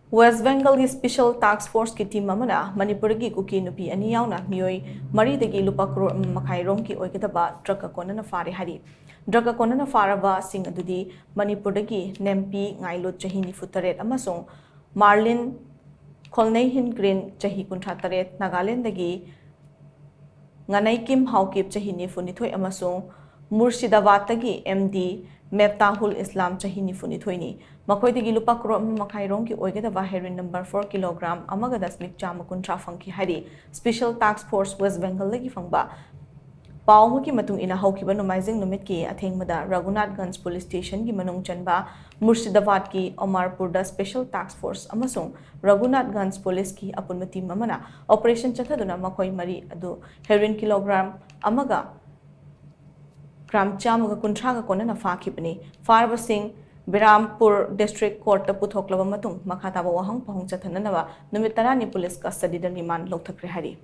West Bengal Special Task Force ki team amana Manipur Dagi Kuki Nupi ani Yaona Meeoi Dagi Lupa Crore 1.5 Rom ki Oigadaba Konana Phare hairi. Konana Pharaba shing adudi Manipur Dagi Nempi Ngailut chahi 9 amasung Marlyn Kholneilhingrlin chahi 38 Nagaland dagi Ngahneikim Haokip chahi 9 amasung Murshidabad dagi MD Meftahul Islam chahi 9 ni Makhoidagi Lupa Crore 1.5 Rom ki Oigadaba heroine number 4 kg amaga dasmik chama kuntra phangkhi hairi. Special Task Force West Bengal lagi phangba Pau ki matung ina houkhiba nomaizing numit ki athengmada Raghunath Ganj Police Station ki manung chanba Murshidabad ki Manipur Special Task Force amasung Raghunath Ganj Police ki apunmati mamana operation chathaduna makhoi mari adu heroine kilogram amaga gram chamaga kuntra ga konana phakibani Pharaba sing Berahampur District Court puthok laba matung makhataba wahang pahung chathananaba numit 10 ni police custody da remand lokthakre hari.